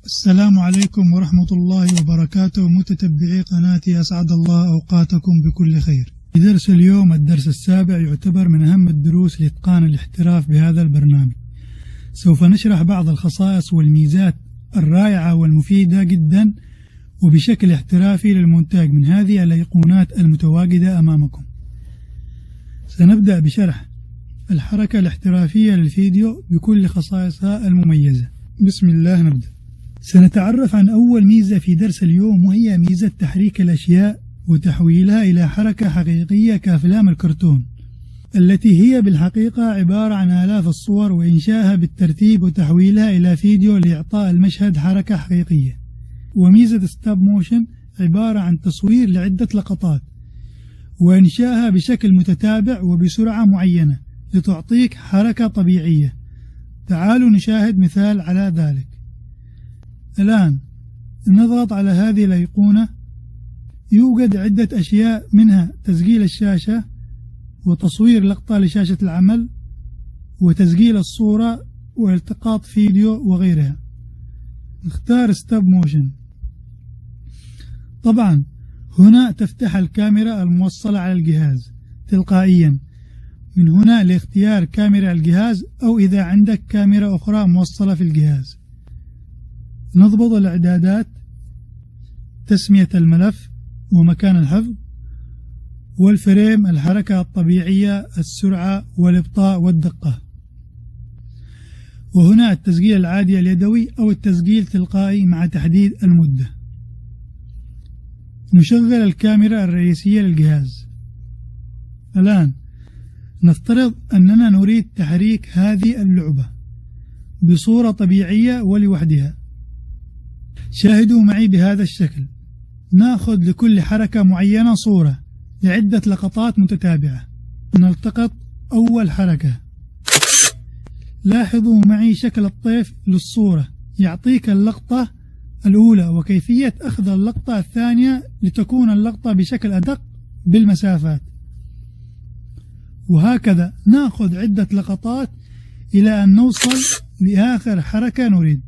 السلام عليكم ورحمة الله وبركاته، متتبعي قناتي، أسعد الله أوقاتكم بكل خير. في درس اليوم الدرس السابع، يعتبر من أهم الدروس لإتقان الاحتراف بهذا البرنامج. سوف نشرح بعض الخصائص والميزات الرائعة والمفيدة جدا وبشكل احترافي للمونتاج من هذه الأيقونات المتواجدة أمامكم. سنبدأ بشرح الحركة الاحترافية للفيديو بكل خصائصها المميزة. بسم الله نبدأ. سنتعرف عن أول ميزة في درس اليوم، وهي ميزة تحريك الأشياء وتحويلها إلى حركة حقيقية كأفلام الكرتون، التي هي بالحقيقة عبارة عن آلاف الصور وإنشائها بالترتيب وتحويلها إلى فيديو لإعطاء المشهد حركة حقيقية. وميزة ستوب موشن عبارة عن تصوير لعدة لقطات وإنشائها بشكل متتابع وبسرعة معينة لتعطيك حركة طبيعية. تعالوا نشاهد مثال على ذلك. الآن نضغط على هذه الأيقونة، يوجد عدة أشياء، منها تسجيل الشاشة وتصوير لقطة لشاشة العمل وتسجيل الصورة والتقاط فيديو وغيرها. نختار ستوب موشن. طبعا هنا تفتح الكاميرا الموصلة على الجهاز تلقائيا، من هنا لاختيار كاميرا الجهاز أو إذا عندك كاميرا أخرى موصلة في الجهاز. نضبط الإعدادات، تسمية الملف ومكان الحفظ والفريم، الحركة الطبيعية، السرعة والإبطاء والدقة. وهنا التسجيل العادي اليدوي أو التسجيل تلقائي مع تحديد المدة. نشغل الكاميرا الرئيسية للجهاز. الآن نفترض أننا نريد تحريك هذه اللعبة بصورة طبيعية ولوحدها. شاهدوا معي بهذا الشكل. نأخذ لكل حركة معينة صورة لعدة لقطات متتابعة. نلتقط أول حركة. لاحظوا معي شكل الطيف للصورة، يعطيك اللقطة الأولى وكيفية أخذ اللقطة الثانية لتكون اللقطة بشكل أدق بالمسافات. وهكذا نأخذ عدة لقطات إلى أن نوصل لآخر حركة نريد.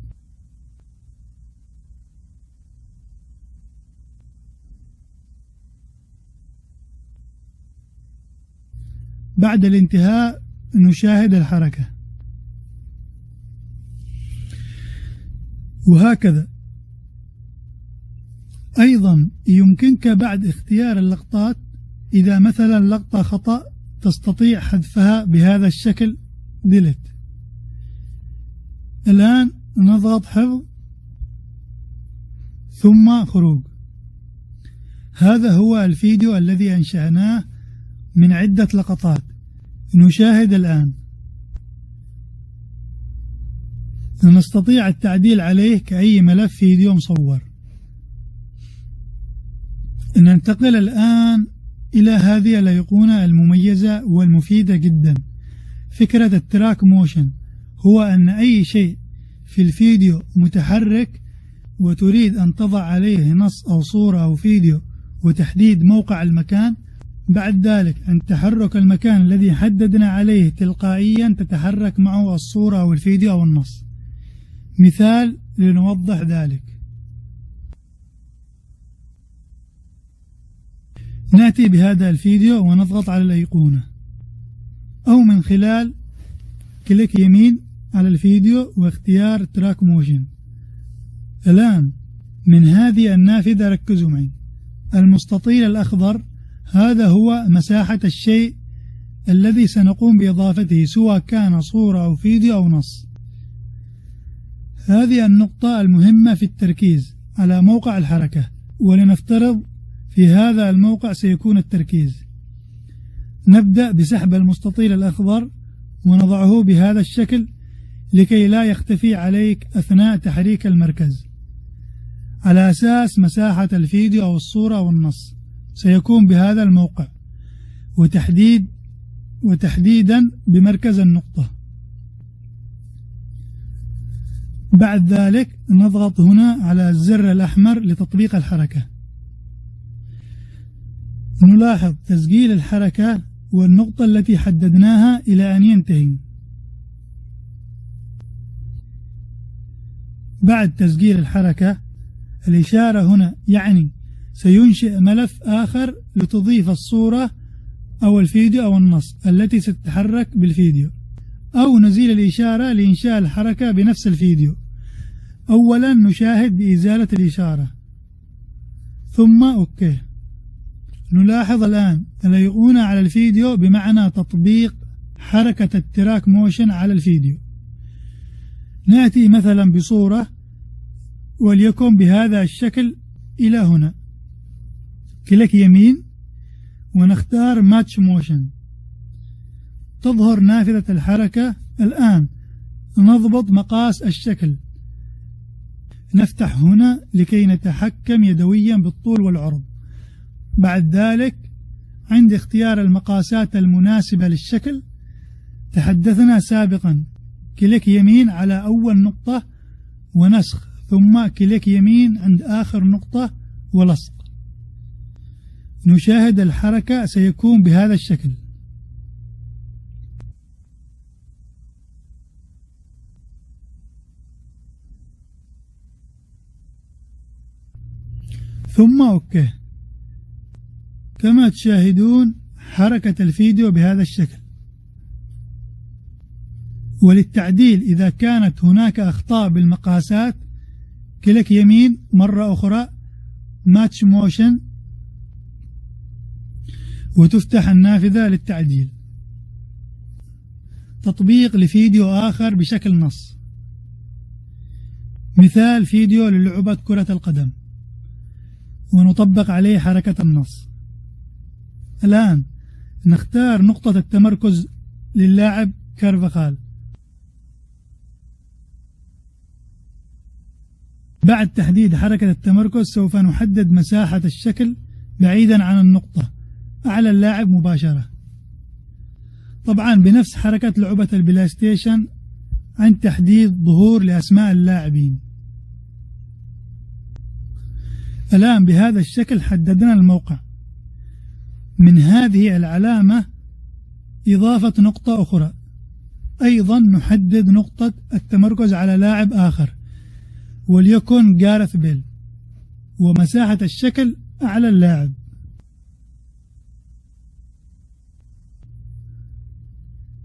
بعد الانتهاء نشاهد الحركة. وهكذا أيضا يمكنك بعد اختيار اللقطات، إذا مثلا لقطة خطأ تستطيع حذفها بهذا الشكل ديليت. الآن نضغط حفظ ثم خروج. هذا هو الفيديو الذي أنشأناه من عدة لقطات. نشاهد الآن. نستطيع التعديل عليه كأي ملف فيديو مصور. ننتقل الآن إلى هذه الأيقونة المميزة والمفيدة جدا. فكرة التراك موشن هو أن أي شيء في الفيديو متحرك وتريد أن تضع عليه نص أو صورة أو فيديو وتحديد موقع المكان، بعد ذلك عند تحرك المكان الذي حددنا عليه تلقائيا تتحرك معه الصورة أو الفيديو أو النص. مثال لنوضح ذلك. نأتي بهذا الفيديو ونضغط على الأيقونة، أو من خلال كليك يمين على الفيديو واختيار تراك موشن. الآن من هذه النافذة ركزوا معي، المستطيل الأخضر هذا هو مساحة الشيء الذي سنقوم بإضافته، سواء كان صورة أو فيديو أو نص. هذه النقطة المهمة في التركيز على موقع الحركة، ولنفترض في هذا الموقع سيكون التركيز. نبدأ بسحب المستطيل الأخضر ونضعه بهذا الشكل لكي لا يختفي عليك أثناء تحريك المركز، على أساس مساحة الفيديو أو الصورة أو النص سيكون بهذا الموقع، وتحديدا بمركز النقطة. بعد ذلك نضغط هنا على الزر الأحمر لتطبيق الحركة. نلاحظ تسجيل الحركة والنقطة التي حددناها إلى أن ينتهي. بعد تسجيل الحركة الإشارة هنا يعني سينشئ ملف آخر لتضيف الصورة أو الفيديو أو النص التي ستتحرك بالفيديو، أو نزيل الإشارة لإنشاء الحركة بنفس الفيديو. أولا نشاهد بإزالة الإشارة ثم أوكي. نلاحظ الآن الأيقونة على الفيديو بمعنى تطبيق حركة التراك موشن على الفيديو. نأتي مثلا بصورة وليكن بهذا الشكل إلى هنا، كليك يمين ونختار ماتش موشن، تظهر نافذة الحركة. الآن نضبط مقاس الشكل، نفتح هنا لكي نتحكم يدويا بالطول والعرض. بعد ذلك عند اختيار المقاسات المناسبة للشكل تحدثنا سابقا، كليك يمين على أول نقطة ونسخ، ثم كليك يمين عند آخر نقطة ولصق. نشاهد الحركة سيكون بهذا الشكل. ثم أوكي. كما تشاهدون حركة الفيديو بهذا الشكل. وللتعديل إذا كانت هناك أخطاء بالمقاسات كليك يمين مرة أخرى ماتش موشن وتفتح النافذة للتعديل. تطبيق لفيديو آخر بشكل نص، مثال فيديو للعبة كرة القدم ونطبق عليه حركة النص. الآن نختار نقطة التمركز للاعب كارفاخال. بعد تحديد حركة التمركز سوف نحدد مساحة الشكل بعيدا عن النقطة أعلى اللاعب مباشرة، طبعا بنفس حركة لعبة البلاي ستيشن عند تحديد ظهور لأسماء اللاعبين. الآن بهذا الشكل حددنا الموقع. من هذه العلامة إضافة نقطة أخرى، أيضا نحدد نقطة التمركز على لاعب آخر وليكن جارث بيل، ومساحة الشكل أعلى اللاعب.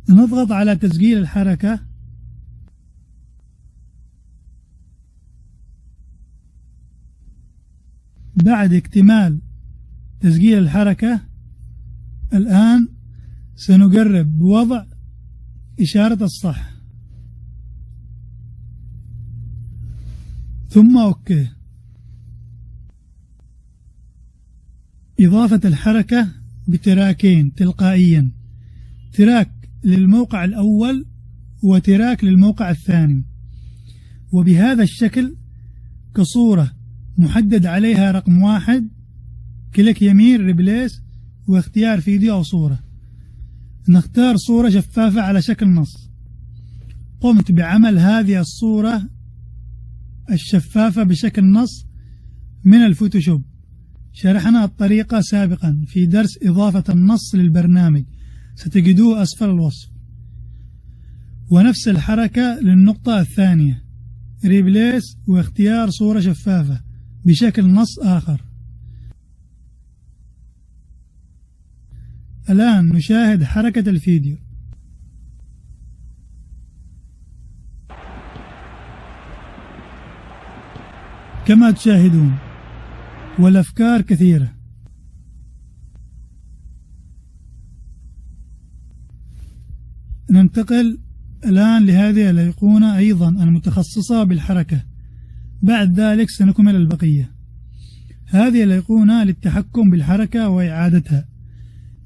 نضغط على تسجيل الحركة. بعد اكتمال تسجيل الحركة الآن سنجرب بوضع إشارة الصح ثم أوكي. إضافة الحركة بتراكين تلقائيا، تراك للموقع الأول وتراك للموقع الثاني، وبهذا الشكل كصورة محدد عليها رقم 1 كليك يمين ريبليس واختيار فيديو أو صورة. نختار صورة شفافة على شكل نص. قمت بعمل هذه الصورة الشفافة بشكل نص من الفوتوشوب، شرحنا الطريقة سابقا في درس إضافة النص للبرنامج، ستجدوه أسفل الوصف. ونفس الحركة للنقطة الثانية، ريبليس واختيار صورة شفافة بشكل نص آخر. الآن نشاهد حركة الفيديو. كما تشاهدون والأفكار كثيرة. ننتقل الآن لهذه الأيقونة أيضا المتخصصة بالحركة، بعد ذلك سنكمل البقية. هذه الأيقونة للتحكم بالحركة وإعادتها.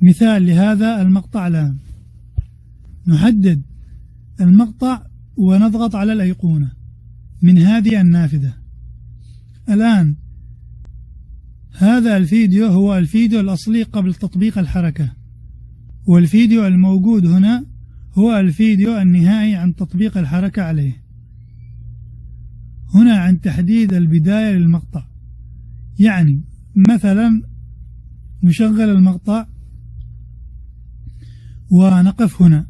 مثال لهذا المقطع الآن، نحدد المقطع ونضغط على الأيقونة من هذه النافذة. الآن هذا الفيديو هو الفيديو الأصلي قبل تطبيق الحركة، والفيديو الموجود هنا هو الفيديو النهائي عن تطبيق الحركة عليه. هنا عن تحديد البداية للمقطع، يعني مثلا نشغل المقطع ونقف هنا،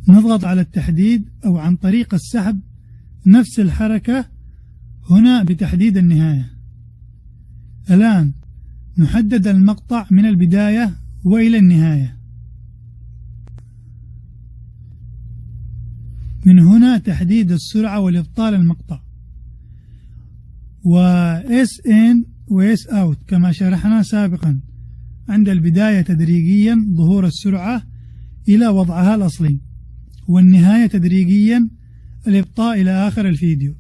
نضغط على التحديد أو عن طريق السحب نفس الحركة هنا بتحديد النهاية. الآن نحدد المقطع من البداية وإلى النهاية. من هنا تحديد السرعة والإبطال المقطع، و SN و SOut كما شرحنا سابقا. عند البداية تدريجيا ظهور السرعة إلى وضعها الأصلي، والنهاية تدريجيا الإبطاء إلى آخر الفيديو.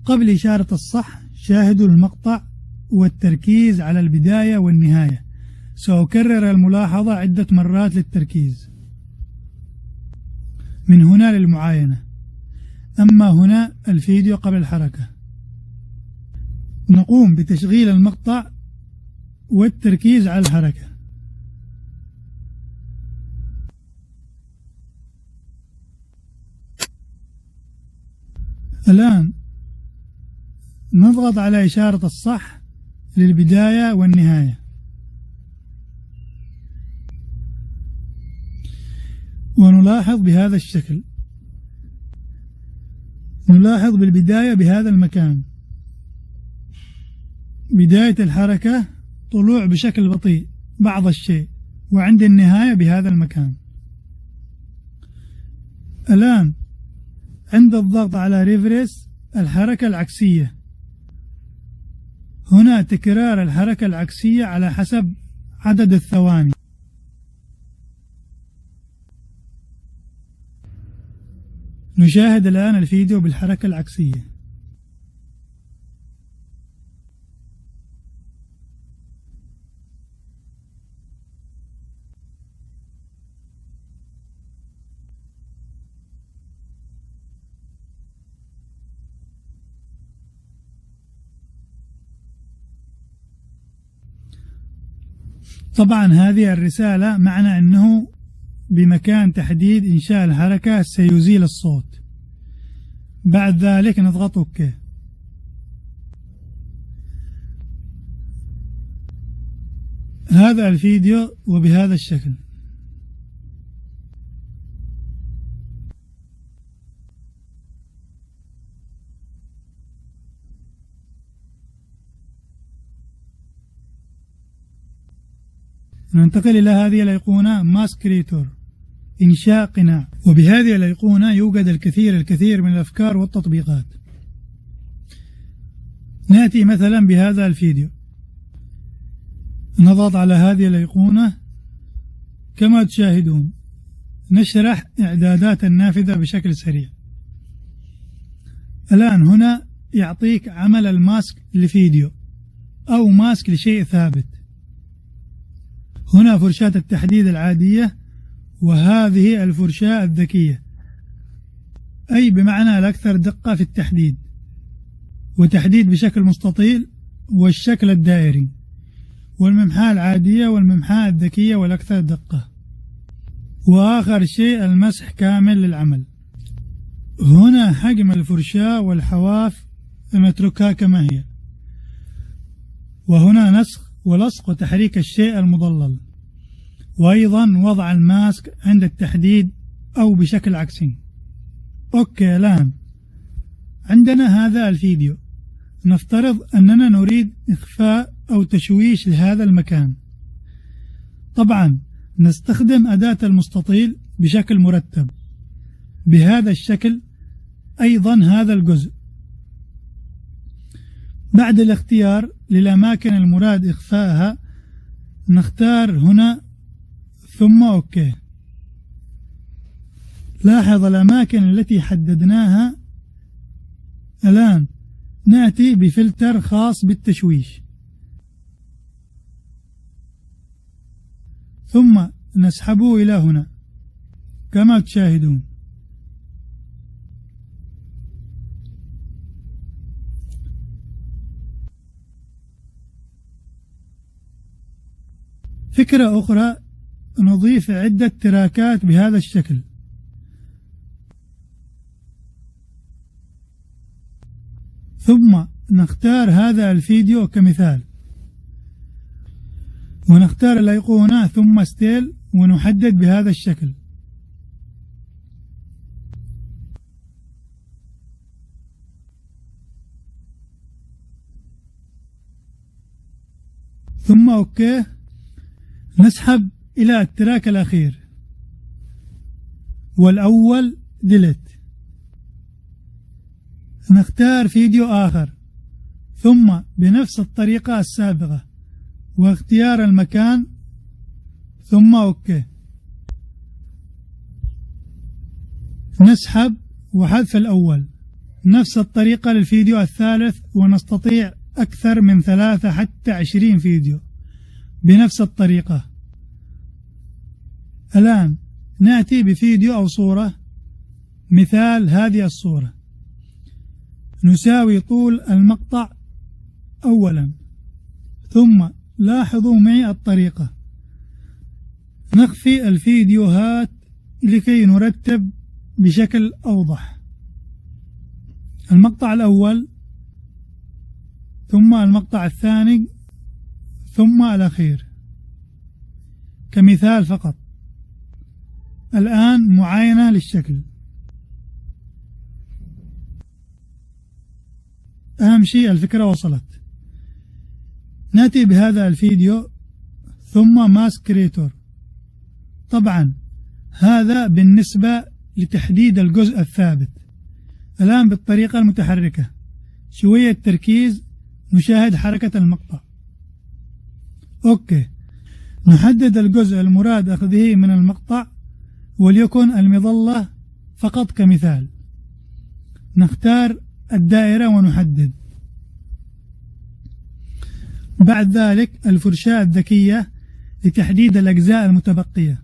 قبل إشارة الصح شاهدوا المقطع والتركيز على البداية والنهاية. سأكرر الملاحظة عدة مرات للتركيز. من هنا للمعاينة. أما هنا الفيديو قبل الحركة. نقوم بتشغيل المقطع والتركيز على الحركة. الآن نضغط على إشارة الصح للبداية والنهاية، ونلاحظ بهذا الشكل. نلاحظ بالبداية بهذا المكان، بداية الحركة طلوع بشكل بطيء بعض الشيء، وعند النهاية بهذا المكان. الآن عند الضغط على ريفرس الحركة العكسية، هنا تكرار الحركة العكسية على حسب عدد الثواني. نشاهد الآن الفيديو بالحركة العكسية. طبعا هذه الرسالة معنى أنه بمكان تحديد إنشاء الحركة سيزيل الصوت. بعد ذلك نضغط OK. هذا الفيديو وبهذا الشكل. ننتقل إلى هذه الأيقونة ماسك كريتور، إنشاء قناع. وبهذه الأيقونة يوجد الكثير من الأفكار والتطبيقات. نأتي مثلا بهذا الفيديو، نضغط على هذه الأيقونة كما تشاهدون. نشرح إعدادات النافذة بشكل سريع. الآن هنا يعطيك عمل الماسك لفيديو أو ماسك لشيء ثابت. هنا فرشاة التحديد العادية، وهذه الفرشاة الذكية، أي بمعنى الأكثر دقة في التحديد، وتحديد بشكل مستطيل والشكل الدائري، والممحاة العادية والممحاة الذكية والأكثر دقة. وآخر شيء المسح كامل للعمل. هنا حجم الفرشاة والحواف نتركها كما هي، وهنا نسخ ولصق وتحريك الشيء المضلل، وأيضا وضع الماسك عند التحديد أو بشكل عكسي. أوكي. الآن عندنا هذا الفيديو. نفترض أننا نريد إخفاء أو تشويش لهذا المكان. طبعا نستخدم أداة المستطيل بشكل مرتب بهذا الشكل، أيضا هذا الجزء. بعد الاختيار للأماكن المراد إخفائها نختار هنا ثم أوكي. لاحظ الأماكن التي حددناها. الآن نأتي بفلتر خاص بالتشويش، ثم نسحبه إلى هنا كما تشاهدون. فكرة أخرى، نضيف عدة تراكات بهذا الشكل. ثم نختار هذا الفيديو كمثال، ونختار الأيقونة ثم ستيل ونحدد بهذا الشكل. ثم أوكي. نسحب إلى التراك الأخير والأول ديليت. نختار فيديو آخر ثم بنفس الطريقة السابقة واختيار المكان ثم أوكي. نسحب وحذف الأول. نفس الطريقة للفيديو الثالث، ونستطيع أكثر من 3 حتى 20 فيديو بنفس الطريقة. الآن نأتي بفيديو أو صورة، مثال هذه الصورة. نساوي طول المقطع أولا، ثم لاحظوا معي الطريقة. نخفي الفيديوهات لكي نرتب بشكل أوضح. المقطع الأول ثم المقطع الثاني ثم الأخير كمثال فقط. الآن معاينة للشكل. أهم شيء الفكرة وصلت. نأتي بهذا الفيديو ثم ماسك كريتور. طبعا هذا بالنسبة لتحديد الجزء الثابت. الآن بالطريقة المتحركة شوية تركيز، نشاهد حركة المقطع. أوكي. نحدد الجزء المراد أخذه من المقطع وليكن المظلة فقط كمثال. نختار الدائرة ونحدد. بعد ذلك الفرشاة الذكية لتحديد الأجزاء المتبقية.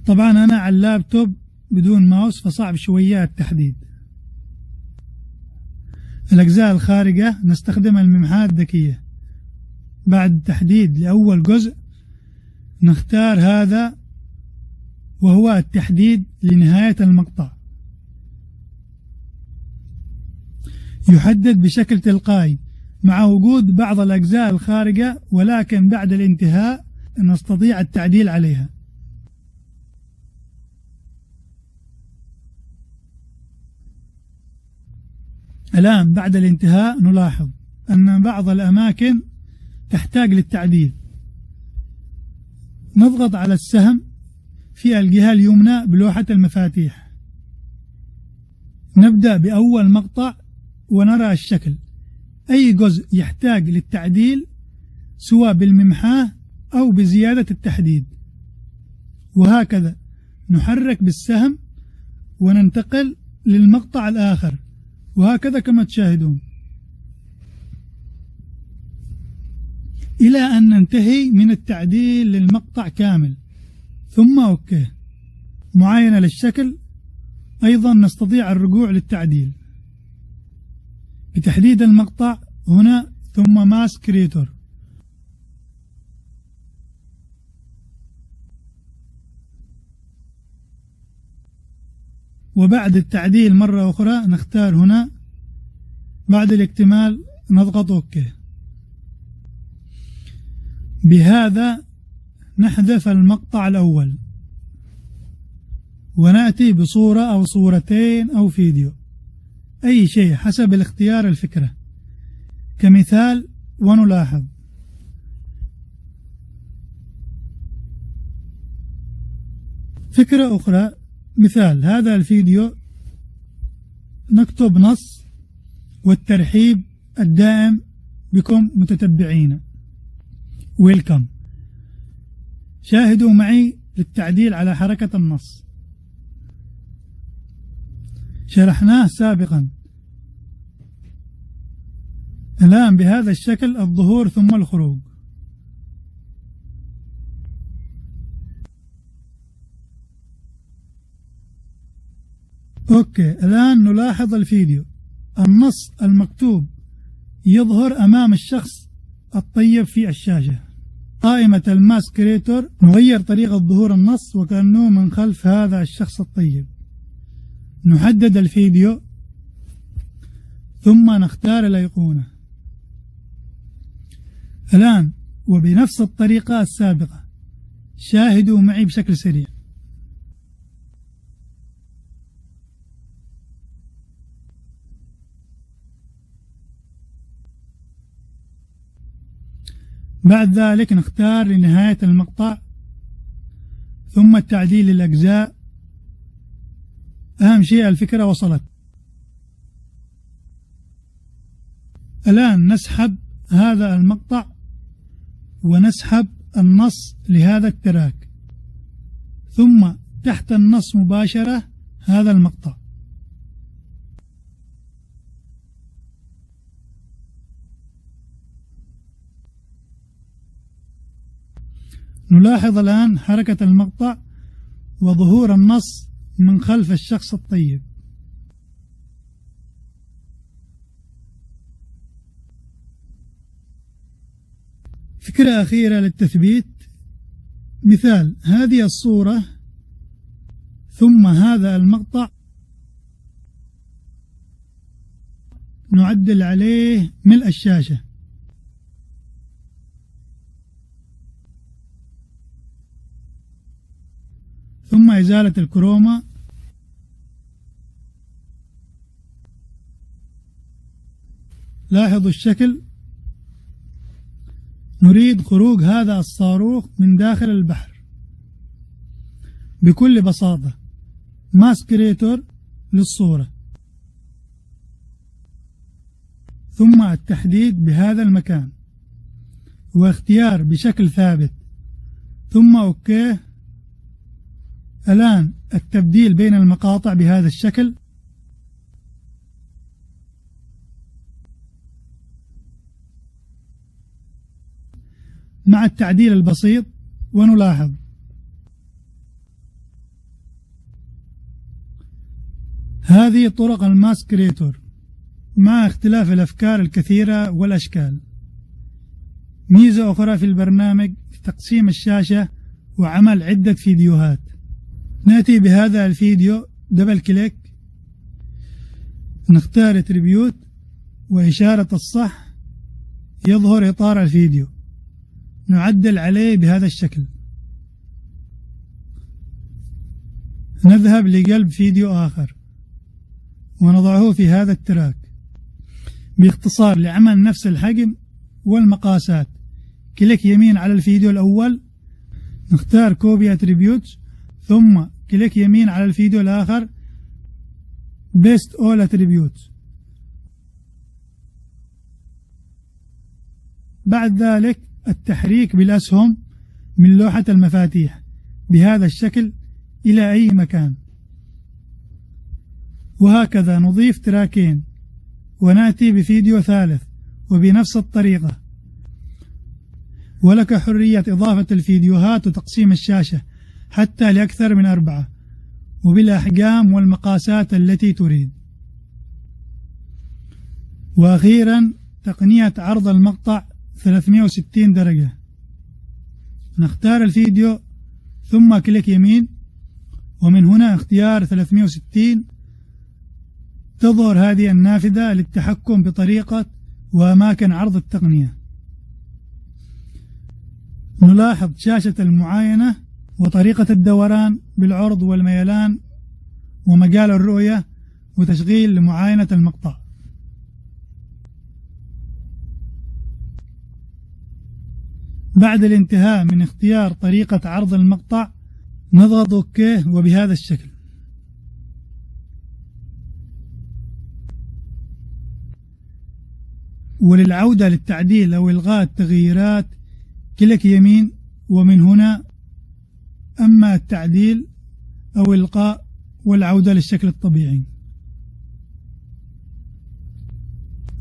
طبعا أنا على اللابتوب بدون ماوس فصعب شوية التحديد. الأجزاء الخارجة نستخدم الممحات الذكية. بعد تحديد لأول جزء نختار هذا وهو التحديد لنهاية المقطع. يحدد بشكل تلقائي مع وجود بعض الأجزاء الخارجة، ولكن بعد الانتهاء نستطيع التعديل عليها. الآن بعد الانتهاء نلاحظ أن بعض الأماكن تحتاج للتعديل. نضغط على السهم في الجهة اليمنى بلوحة المفاتيح. نبدأ بأول مقطع ونرى الشكل. أي جزء يحتاج للتعديل سواء بالممحاة أو بزيادة التحديد، وهكذا نحرك بالسهم وننتقل للمقطع الآخر، وهكذا كما تشاهدون إلى أن ننتهي من التعديل للمقطع كامل. ثم أوكي. معاينة للشكل. أيضا نستطيع الرجوع للتعديل بتحديد المقطع هنا ثم ماسك كريتور. وبعد التعديل مرة أخرى نختار هنا. بعد الاكتمال نضغط أوكي. بهذا نحذف المقطع الأول ونأتي بصورة أو صورتين أو فيديو، أي شيء حسب الاختيار الفكرة كمثال. ونلاحظ فكرة أخرى، مثال هذا الفيديو نكتب نص والترحيب الدائم بكم متتبعين. ويلكم. شاهدوا معي للتعديل على حركة النص، شرحناه سابقا. الآن بهذا الشكل الظهور ثم الخروج. أوكي. الآن نلاحظ الفيديو. النص المكتوب يظهر أمام الشخص الطيب في الشاشة. قائمة الماسك كريتور نغير طريقة ظهور النص وكأنه من خلف هذا الشخص الطيب. نحدد الفيديو ثم نختار الأيقونة. الآن وبنفس الطريقة السابقة شاهدوا معي بشكل سريع. بعد ذلك نختار لنهاية المقطع ثم التعديل للأجزاء. أهم شيء الفكرة وصلت. الآن نسحب هذا المقطع ونسحب النص لهذا التراك، ثم تحت النص مباشرة هذا المقطع. نلاحظ الآن حركة المقطع وظهور النص من خلف الشخص الطيب. فكرة أخيرة للتثبيت. مثال هذه الصورة ثم هذا المقطع نعدل عليه ملء الشاشة. ثم إزالة الكروما. لاحظوا الشكل. نريد خروج هذا الصاروخ من داخل البحر بكل بساطة. ماسك كريتور للصورة، ثم التحديد بهذا المكان واختيار بشكل ثابت، ثم أوكي. الآن التبديل بين المقاطع بهذا الشكل. مع التعديل البسيط. ونلاحظ هذه طرق الماسك كريتور مع اختلاف الأفكار الكثيرة والأشكال. ميزة أخرى في البرنامج تقسيم الشاشة وعمل عدة فيديوهات. نأتي بهذا الفيديو دبل كليك، نختار تريبيوت وإشارة الصح يظهر إطار الفيديو، نعدل عليه بهذا الشكل. نذهب لقلب فيديو آخر ونضعه في هذا التراك. باختصار لعمل نفس الحجم والمقاسات كليك يمين على الفيديو الأول، نختار كوبي اتريبيوت، ثم كليك يمين على الفيديو الآخر بيست اول اتريبيوت. بعد ذلك التحريك بالأسهم من لوحة المفاتيح بهذا الشكل إلى أي مكان، وهكذا نضيف تراكين ونأتي بفيديو ثالث وبنفس الطريقة. ولك حرية إضافة الفيديوهات وتقسيم الشاشة حتى لأكثر من 4 وبالأحجام والمقاسات التي تريد. وأخيرا تقنية عرض المقطع 360 درجة. نختار الفيديو ثم كليك يمين، ومن هنا اختيار 360 تظهر هذه النافذة للتحكم بطريقة وأماكن عرض التقنية. نلاحظ شاشة المعاينة وطريقة الدوران بالعرض والميلان ومجال الرؤية وتشغيل لمعاينة المقطع. بعد الانتهاء من اختيار طريقة عرض المقطع نضغط اوكي وبهذا الشكل. وللعودة للتعديل أو إلغاء التغييرات كليك يمين، ومن هنا أما التعديل أو إلغاء والعودة للشكل الطبيعي.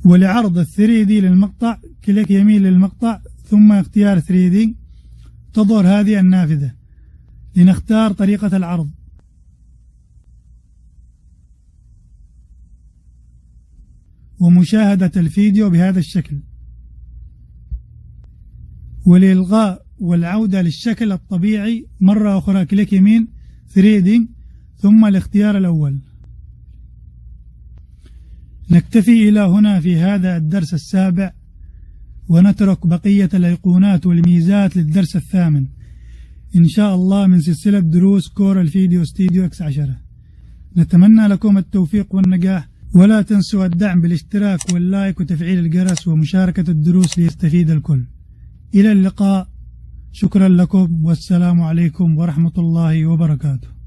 ولعرض 3D للمقطع كليك يمين للمقطع ثم اختيار 3D، تظهر هذه النافذة لنختار طريقة العرض. ومشاهدة الفيديو بهذا الشكل. ولإلغاء والعودة للشكل الطبيعي مرة أخرى كليك يمين 3D ثم الاختيار الأول. نكتفي إلى هنا في هذا الدرس السابع. ونترك بقية الأيقونات والميزات للدرس الثامن إن شاء الله من سلسلة دروس كورال فيديو ستوديو X10. نتمنى لكم التوفيق والنجاح، ولا تنسوا الدعم بالاشتراك واللايك وتفعيل الجرس ومشاركة الدروس ليستفيد الكل. إلى اللقاء، شكرا لكم والسلام عليكم ورحمة الله وبركاته.